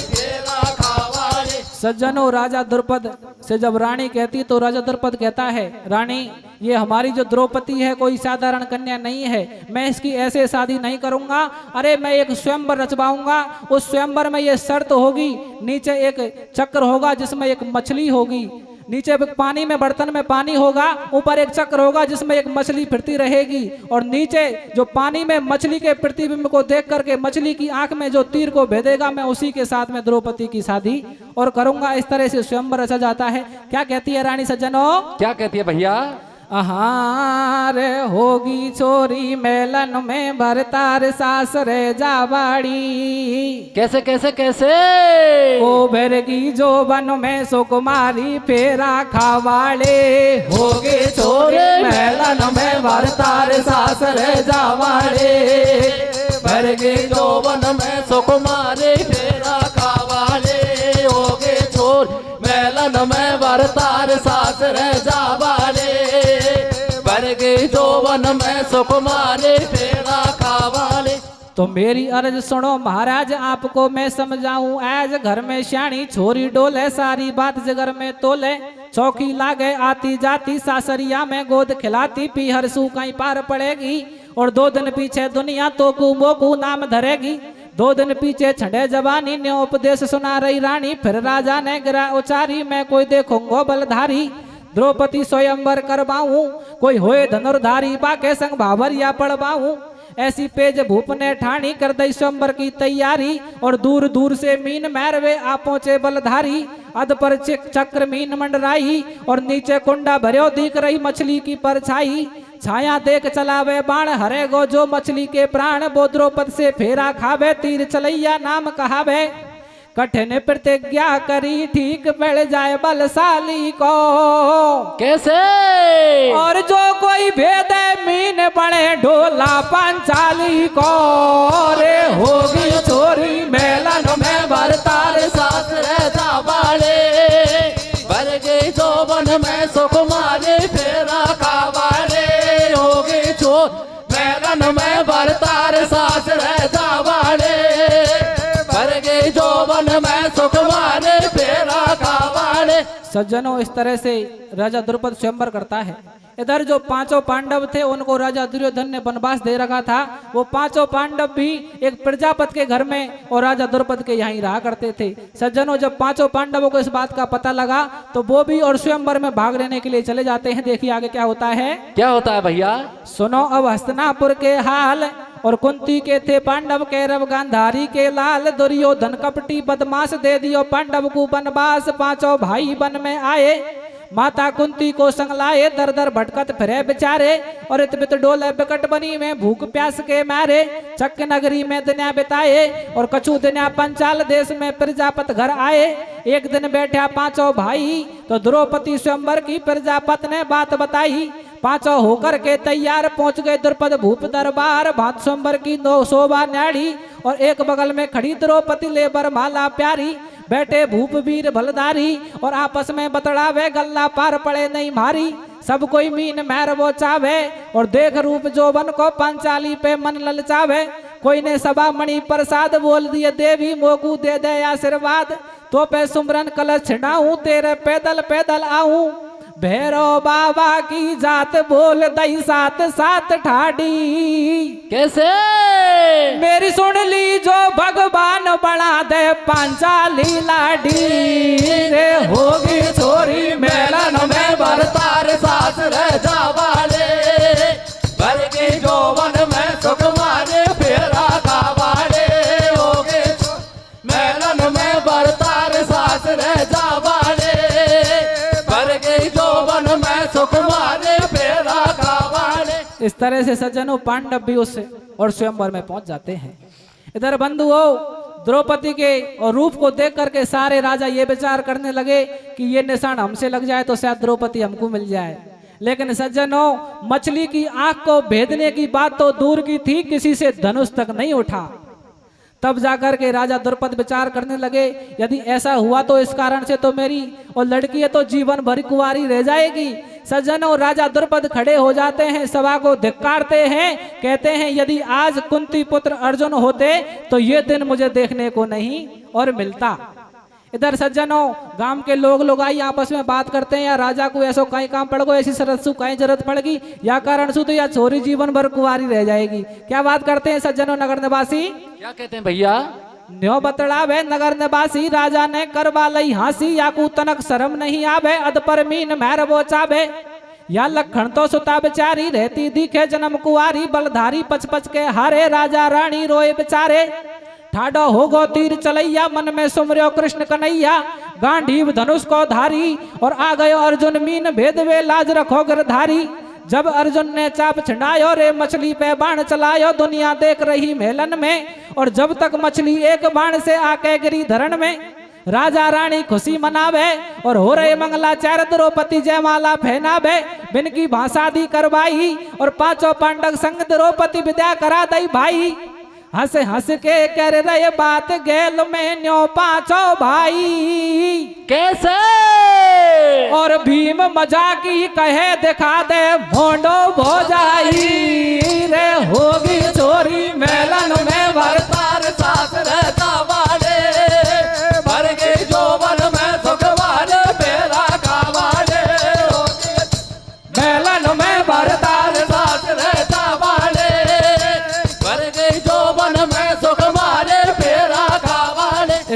फेरा खावाड़ी। सज्जनों, राजा द्रुपद से जब रानी कहती तो राजा द्रुपद कहता है, रानी ये हमारी जो द्रौपदी है कोई साधारण कन्या नहीं है, मैं इसकी ऐसे शादी नहीं करूंगा। अरे मैं एक स्वयंवर रचवाऊंगा। उस स्वयंवर में ये शर्त होगी, नीचे एक चक्र होगा जिसमें एक मछली होगी, नीचे पानी में बर्तन में पानी होगा, ऊपर एक चक्र होगा जिसमें एक मछली फिरती रहेगी और नीचे जो पानी में मछली के प्रतिबिंब को देख करके मछली की आंख में जो तीर को भेदेगा, मैं उसी के साथ में द्रौपदी की शादी और करूंगा। इस तरह से स्वयंवर रचा जाता है। क्या कहती है रानी सज्जनों? क्या कहती है भैया? आहार होगी छोरी मेलन में भरतार सासरे जावाड़ी। कैसे कैसे कैसे? ओ बेरगी जो वन में सुकुमारी फेरा खावाड़े। होगी छोरी मेलन में भरतार सासरे जावाड़ी। बेरगी जो वन में सुकुमारी फेरा खावाड़ी। होगी छोरी मेलन में भरतार सासरे जावाड़ी। बेरगी जो वन में सुकुमारी फेरा खावाड़ी। तो मेरी अर्ज सुनो महाराज, आपको मैं समझाऊं। आज घर में श्याणी छोरी डोले, सारी बात जगर में तोले। चौकी लागे आती जाती सासरिया में गोद खिलाती पीहर सू कहीं पार पड़ेगी। और 2 दिन पीछे दुनिया तो कु मोकू नाम धरेगी। 2 दिन पीछे छड़े जवानी ने उपदेश सुना रही रानी। फिर राजा ने गिरा उचारी मैं कोई देखूंगो बलधारी। द्रौपदी स्वयंवर करवाऊं कोई होए धनुर्धारी बाके संग भावरिया पड़वाऊं। ऐसी पेज भूप ने ठानी कर दई स्वयंवर की तैयारी। और दूर दूर से मीन मैरवे आ पहुंचे बलधारी। अध पर चक्र मीन मंडराई और नीचे कुंडा भर्यो दिख रही मछली की परछाई। छाया देख चलावे बाण हरे गो जो मछली के प्राण। वो द्रौपद से फेरा खावे तीर चलैया नाम कहावे। कठिन प्रतिज्ञा करी ठीक बढ़ जाए बलशाली को। कैसे? और जो कोई भेद मीन बड़े ढोला पंचाली को। रे होगी चोरी मेलन में भरतार सास रहता वाले भर गई जोबन में सुकुमारी फेरा खावाले। होगी चोर मेलन में भरतार सास रहता वाले भर गई जोबन में सुकुमारी फेरा खावाले। सज्जनों, इस तरह से राजा द्रुपद स्वयंवर करता है। इधर जो 5 पांडव थे उनको राजा दुर्योधन ने वनवास दे रखा था। वो 5 पांडव भी एक प्रजापति के घर में और राजा द्रुपद के यहीं रहा करते थे। सज्जनों, जब 5 पांडवों को इस बात का पता लगा तो वो भी और स्वयंवर में भाग लेने के लिए चले जाते हैं। देखिए आगे क्या होता है। क्या होता है भैया? सुनो अब हस्तिनापुर के हाल। और कुंती के थे पांडव कैरव गांधारी के लाल। दुर्योधन कपटी बदमाश दे दियो पांडव को वनवास। 5 भाई वन में आए माता कुंती को संग लाए। दर दर भटकत फिरे बेचारे और इतबित डोले बिकट बनी में भूख प्यास के मारे। चक नगरी में दुनिया बिताए और कछु दुनिया पंचाल देश में प्रजापत घर आए। एक दिन बैठा 5 भाई तो द्रौपदी स्वयंवर की प्रजापत ने बात बताई। 5 होकर के तैयार पहुंच गए द्रुपद भूप दरबार। भात स्वयंवर की 2 शोभा न्याड़ी और एक बगल में खड़ी द्रौपदी ले बरमाला प्यारी। बैठे भूप वीर भलधारी और आपस में बतड़ावे गल्ला पार पड़े नहीं मारी। सब कोई मीन मैर वो चावे और देख रूप जोबन को पंचाली पे मन ललचावे। कोई ने सभा मणि प्रसाद बोल दिए देवी मोकू दे दे आशीर्वाद। तो पे सुमरन कलश छिड़ाऊं तेरे पैदल पैदल आऊं। भैरव बाबा की जात बोल दई 7 ठाडी। कैसे? मेरी सुन ली जो भगवान बना दे पांचाली लाडी। रे होगी चोरी मेलन में भरतार सास रहता वाले भर गई जोबन में सुकुमारी फेरा खावाले। होगी मेलन में भरतार सास रहता वाले भर गई जोबन में सुकुमारी फेरा खावाले। इस तरह से सज्जनों पांडव भी उस और स्वयंवर में पहुंच जाते हैं। इधर बंधुओं द्रौपदी के और रूप को देख करके सारे राजा ये विचार करने लगे कि ये निशान हमसे लग जाए तो शायद द्रौपदी हमको मिल जाए। लेकिन सज्जनों मछली की आंख को भेदने की बात तो दूर की थी, किसी से धनुष तक नहीं उठा। तब जाकर के राजा द्रुपद विचार करने लगे यदि ऐसा हुआ तो इस कारण से तो मेरी और लड़की है तो जीवन भर कुंवारी रह जाएगी। सज्जनों राजा द्रुपद खड़े हो जाते हैं, सभा को धिक्कारते हैं, कहते हैं यदि आज कुंती पुत्र अर्जुन होते तो ये दिन मुझे देखने को नहीं और मिलता। इधर सज्जनों गांव के लोग आई आपस में बात करते हैं, या राजा को ऐसा कहीं काम पड़ गो, ऐसी शरत सु कहीं जरूरत पड़ेगी या कारण सु तो या छोरी जीवन भर कुंवारी रह जाएगी। क्या बात करते हैं सज्जनों नगर निवासी? क्या कहते हैं भैया? न्यो बतड़ावे नगर निवासी राजा ने करवा लई हांसी। याकू तनक शर्म नहीं आवे अद पर मीन मैर वो चावे। या लखन तो सुता बेचारी रहती दिखे जन्म कुआरी। बलधारी 5 के हारे राजा रानी रोए बेचारे। ठाडो हो गो तीर चलैया मन में सुमर्यो कृष्ण कन्हैया। गांडीव धनुष को धारी और आ गयो अर्जुन मीन भेदवे लाज रखो गिरधारी। जब अर्जुन ने चाप छिड़ायो रे मछली पे बाण चलायो। दुनिया देख रही मेलन में और जब तक मछली एक बाण से आके गिरी धरण में। राजा रानी खुशी मनावे और हो रहे मंगलाचार। द्रौपदी जयमाला पहनावे बिन की भाषा दी करवाई। और 5 पांडव संग द्रौपदी विद्या करा दई भाई। हंस हंस के कर रहे बात गेल में न्यो 5 भाई। कैसे? और भीम मजाकी कहे दिखा दे भोंडो भोजाई। रे होगी चोरी मेलन में भरतार सास रहता वाले भर गई जोबन में सुखवाले फेरा खावाले।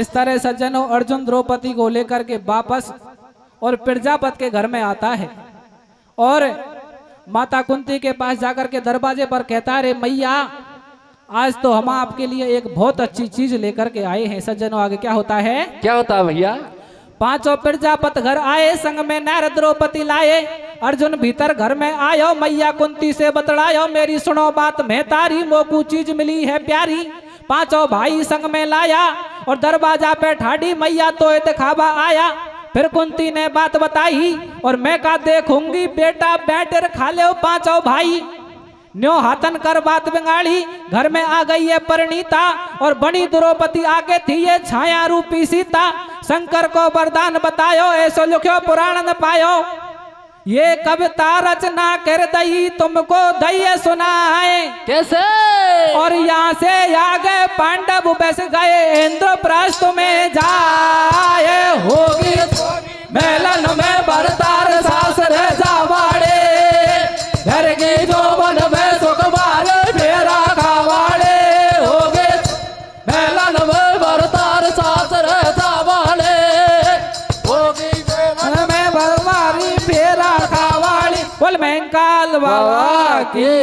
इस तरह सज्जनों अर्जुन द्रौपदी को लेकर के वापस और प्रजापति के घर में आता है और माता कुंती के पास जाकर के दरवाजे पर कहता रे मैया आज तो हम आपके लिए एक बहुत अच्छी चीज लेकर के आए हैं। सज्जनों आगे क्या होता है? क्या होता है भैया? पांचों प्रजापति घर आए, संग में नारद द्रौपदी लाए। अर्जुन भीतर घर में आयो, मैया कुंती से बतलायो मेरी सुनो बात, मैं तारी मोकू चीज मिली है प्यारी। पांचों भाई संग में लाया और दरवाजा पे ठाड़ी, मैया तो दिखावा आया। फिर कुंती ने बात बताई और मैं का देखूंगी बेटा बैठर खा लो पांचों भाई। न्यो हाथन कर बात बिगाड़ी, घर में आ गई है परिणीता और बड़ी द्रौपदी आगे थी ये छाया रूपी सीता। शंकर को वरदान बतायो ऐसो लिखो पुराण न पायो, ये कविता रचना कर दई तुमको दई सुनाए। कैसे? और यहाँ से आगे पांडव बस गए इंद्रप्रस्थ में जाए। होगी मेलन में बरतार सासर जावाड़े, घर की जो मन में सुखबार फेरा खावाड़े। होगे मेलन में बरतार सासर जावाड़े, होगी मन में बरवारी फेरा खावाड़ी। बोल मैं काल बाबा की